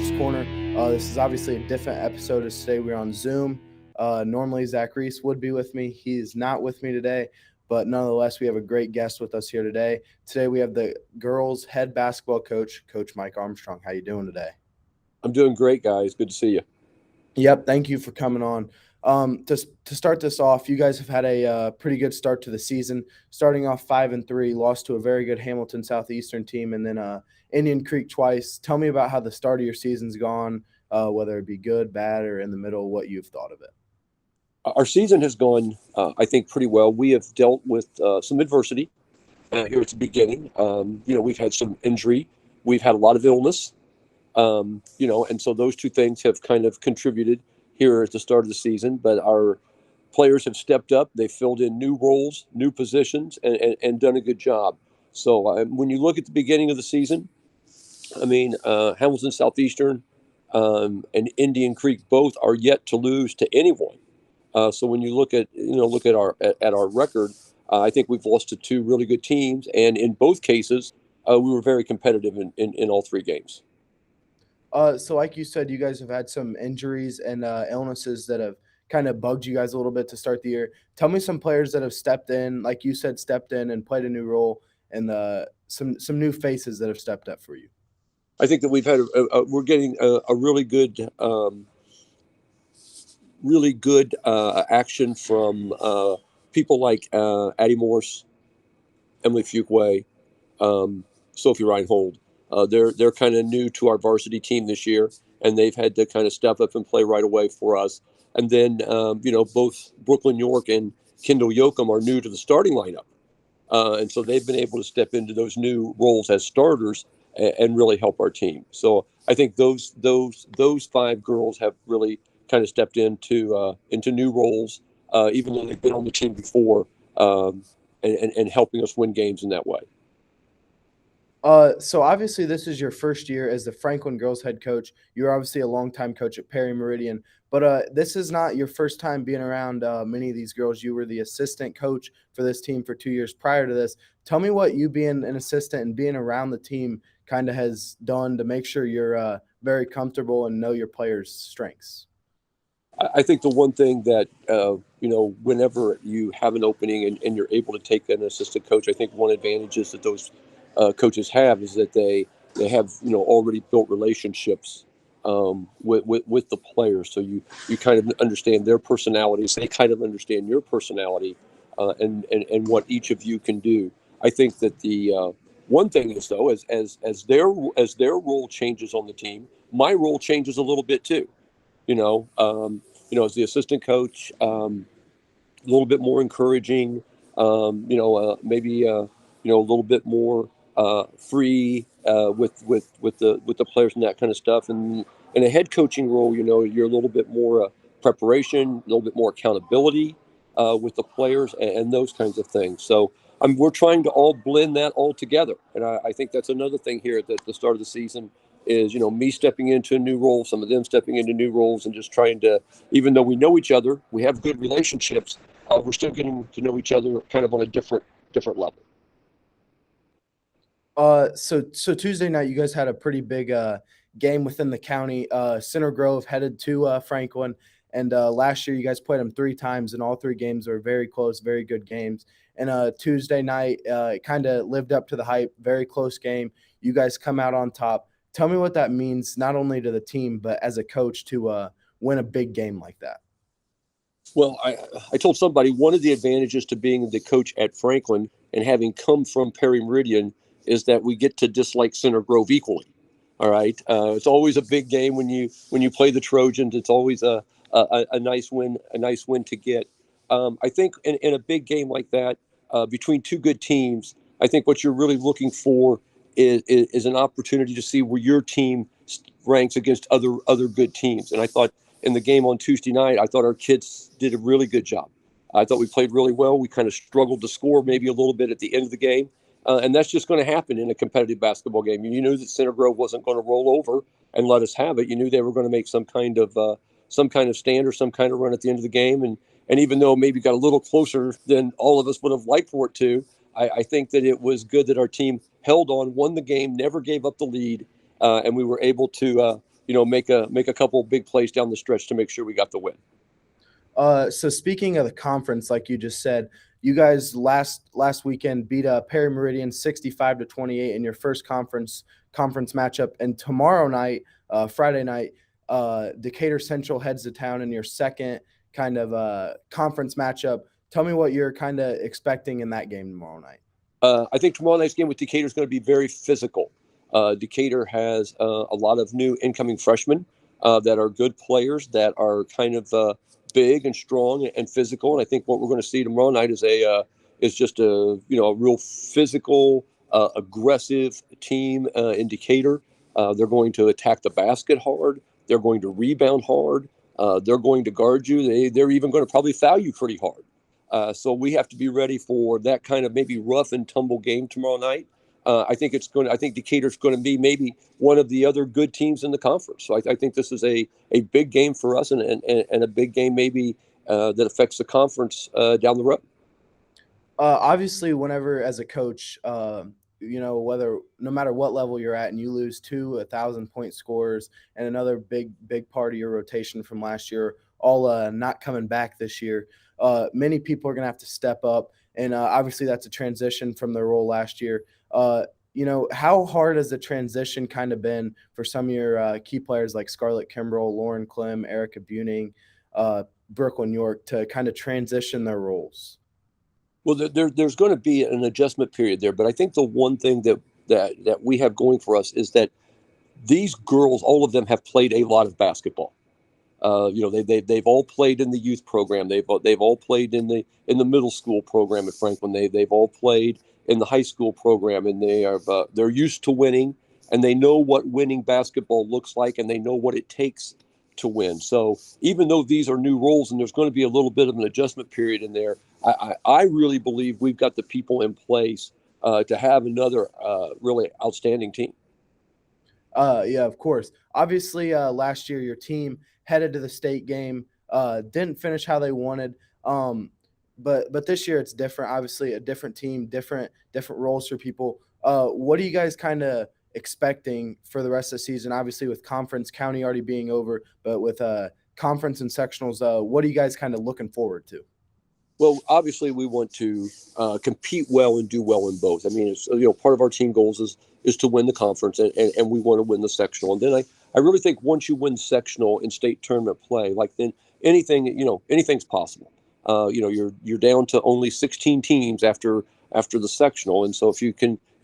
Coach's Corner. This is obviously a different episode as today we're on Zoom. Normally Zach Reese would be with me. He is not with me today, but nonetheless, we have a great guest with us here today. Today we have the girls' head basketball coach, Coach Mike Armstrong. How you doing today? I'm doing great, guys. Good to see you. Yep, thank you for coming on. To start this off, you guys have had a pretty good start to the season, starting off 5-3, lost to a very good Hamilton Southeastern team, and then Indian Creek twice. Tell me about how the start of your season's gone, whether it be good, bad, or in the middle, what you've thought of it. Our season has gone, I think, pretty well. We have dealt with some adversity here at the beginning. We've had some injury. We've had a lot of illness, and so those two things have kind of contributed here at the start of the season. But our players have stepped up. They filled in new roles, new positions, and done a good job. So when you look at the beginning of the season, Hamilton Southeastern and Indian Creek both are yet to lose to anyone. So when you look at our record, I think we've lost to two really good teams, and in both cases, we were very competitive in all three games. So like you said, you guys have had some injuries and illnesses that have kind of bugged you guys a little bit to start the year. Tell me some players that have stepped in, like you said, stepped in and played a new role, and some new faces that have stepped up for you. I think that we've had we're getting a really good action from people like Addie Morse, Emily Fuquay, Sophie Reinhold. They're kind of new to our varsity team this year, and they've had to kind of step up and play right away for us. And then both Brooklyn York and Kendall Yoakum are new to the starting lineup, and so they've been able to step into those new roles as starters and really help our team. So I think those five girls have really kind of stepped into new roles, even though they've been on the team before, and helping us win games in that way. So obviously this is your first year as the Franklin girls head coach. You're obviously a longtime coach at Perry Meridian, but this is not your first time being around many of these girls. You were the assistant coach for this team for 2 years prior to this. Tell me what you being an assistant and being around the team kind of has done to make sure you're very comfortable and know your players' strengths. I think the one thing that, whenever you have an opening and you're able to take an assistant coach, I think one advantage is that those coaches have is that they have, already built relationships with the players. So you kind of understand their personalities. They kind of understand your personality and what each of you can do. I think that the one thing is, though, as their role changes on the team, my role changes a little bit too. As the assistant coach, a little bit more encouraging, maybe a little bit more free with the players and that kind of stuff. And in a head coaching role, you're a little bit more preparation, a little bit more accountability with the players and those kinds of things. So we're trying to all blend that all together. And I think that's another thing here at the start of the season is, me stepping into a new role, some of them stepping into new roles, and just trying to, even though we know each other, we have good relationships, we're still getting to know each other kind of on a different level. So Tuesday night, you guys had a pretty big game within the county. Center Grove headed to Franklin, and last year you guys played them 3 times, and all 3 games were very close, very good games. And Tuesday night, it kind of lived up to the hype. Very close game. You guys come out on top. Tell me what that means, not only to the team, but as a coach to win a big game like that. Well, I told somebody one of the advantages to being the coach at Franklin and having come from Perry Meridian is that we get to dislike Center Grove equally. All right, it's always a big game when you play the Trojans. It's always a nice win to get. I think in a big game like that, between two good teams, I think what you're really looking for is an opportunity to see where your team ranks against other good teams. And I thought in the game on Tuesday night, I thought our kids did a really good job. I thought we played really well. We kind of struggled to score maybe a little bit at the end of the game. And that's just going to happen in a competitive basketball game. You knew that Center Grove wasn't going to roll over and let us have it. You knew they were going to make some kind of stand or some kind of run at the end of the game. And even though maybe got a little closer than all of us would have liked for it to, I think that it was good that our team held on, won the game, never gave up the lead, and we were able to make a couple big plays down the stretch to make sure we got the win. So speaking of the conference, like you just said, you guys last weekend beat Perry Meridian 65-28 in your first conference matchup, and tomorrow night, Friday night, Decatur Central heads to town in your second kind of conference matchup. Tell me what you're kind of expecting in that game tomorrow night. I think tomorrow night's game with Decatur is going to be very physical. Decatur has a lot of new incoming freshmen that are good players, that are kind of big and strong and physical. And I think what we're going to see tomorrow night is just a real physical, aggressive team in Decatur. They're going to attack the basket hard. They're going to rebound hard. They're going to guard you. They're even going to probably foul you pretty hard. So we have to be ready for that kind of maybe rough and tumble game tomorrow night. I think Decatur's going to be maybe one of the other good teams in the conference. So I think this is a big game for us, and a big game maybe that affects the conference down the road. Obviously, whenever as a coach, no matter what level you're at, and you lose two 1,000-point scorers and another big part of your rotation from last year, all not coming back this year, many people are going to have to step up, and obviously that's a transition from their role last year. How hard has the transition kind of been for some of your key players like Scarlett Kimbrell, Lauren Klim, Erica Buning, Brooklyn York to kind of transition their roles? Well, there's going to be an adjustment period there, but I think the one thing that we have going for us is that these girls, all of them, have played a lot of basketball. They've all played in the youth program. They've all played in the middle school program at Franklin. They've all played in the high school program, and they're used to winning, and they know what winning basketball looks like, and they know what it takes to win. So even though these are new roles and there's going to be a little bit of an adjustment period in there, I really believe we've got the people in place to have another really outstanding team. Yeah, of course. Obviously, last year your team headed to the state game, didn't finish how they wanted. But this year it's different. Obviously, a different team, different roles for people. What are you guys kind of expecting for the rest of the season? Obviously, with conference, county already being over, but with conference and sectionals, what are you guys kind of looking forward to? Well, obviously, we want to compete well and do well in both. I mean, it's, part of our team goals is to win the conference, and we want to win the sectional. And then I really think once you win sectional in state tournament play, like then anything's possible. You're down to only 16 teams after the sectional, and so if you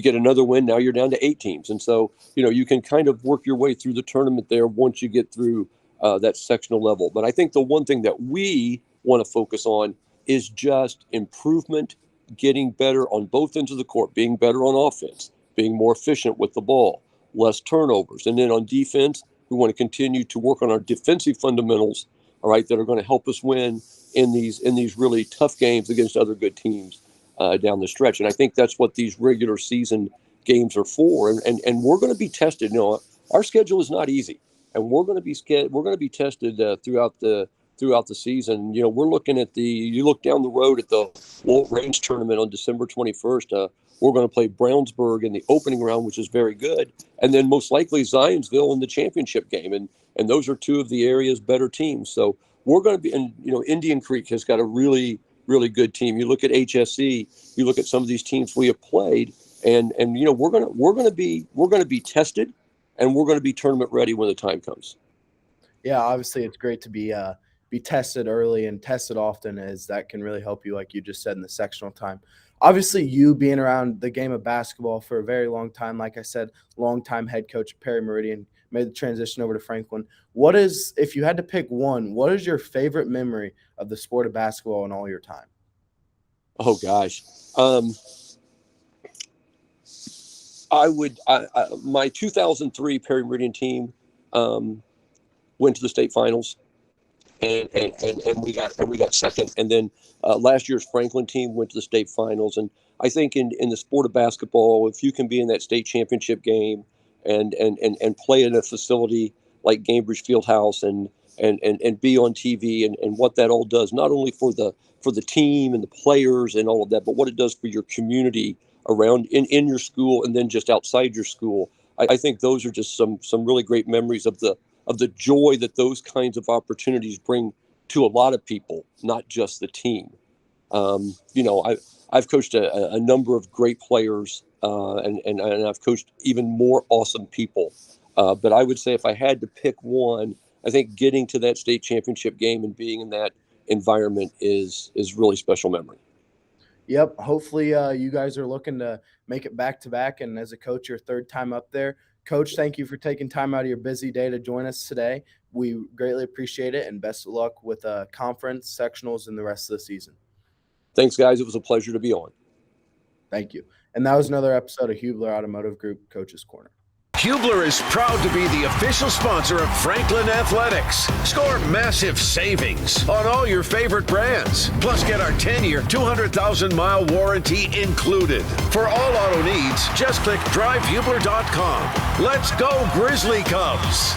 get another win, now you're down to 8 teams, and so you can kind of work your way through the tournament there once you get through that sectional level. But I think the one thing that we want to focus on is just improvement, getting better on both ends of the court, being better on offense, being more efficient with the ball, less turnovers. And then on defense, we want to continue to work on our defensive fundamentals, all right, that are going to help us win in these really tough games against other good teams down the stretch. And I think that's what these regular season games are for. And we're going to be tested. Our schedule is not easy, and we're going to be tested throughout the season. We're looking at you look down the road at the Walt Range tournament on December 21st. We're going to play Brownsburg in the opening round, which is very good. And then most likely Zionsville in the championship game. And those are two of the area's better teams. So we're going to be, and Indian Creek has got a really, really good team. You look at HSE, you look at some of these teams we have played, and we're going to be tested, and we're going to be tournament ready when the time comes. Yeah, obviously it's great to be tested early and tested often, as that can really help you, like you just said, in the sectional time. Obviously, you being around the game of basketball for a very long time, like I said, longtime head coach at Perry Meridian, made the transition over to Franklin. If you had to pick one, what is your favorite memory of the sport of basketball in all your time? Oh gosh. My 2003 Perry Meridian team went to the state finals, and we got second. And then last year's Franklin team went to the state finals. And I think in the sport of basketball, if you can be in that state championship game and play in a facility like Gainbridge Fieldhouse and be on TV and what that all does, not only for the team and the players and all of that, but what it does for your community around in your school and then just outside your school. I think those are just some really great memories of the the joy that those kinds of opportunities bring to a lot of people, not just the team. I've coached a number of great players, and I've coached even more awesome people. But I would say if I had to pick one, I think getting to that state championship game and being in that environment is really special memory. Yep. Hopefully, you guys are looking to make it back to back. And as a coach, your third time up there. Coach, thank you for taking time out of your busy day to join us today. We greatly appreciate it, and best of luck with conference, sectionals, and the rest of the season. Thanks, guys. It was a pleasure to be on. Thank you. And that was another episode of Hubler Automotive Group Coach's Corner. Hubler is proud to be the official sponsor of Franklin Athletics. Score massive savings on all your favorite brands. Plus, get our 10-year, 200,000-mile warranty included. For all auto needs, just click drivehubler.com. Let's go, Grizzly Cubs!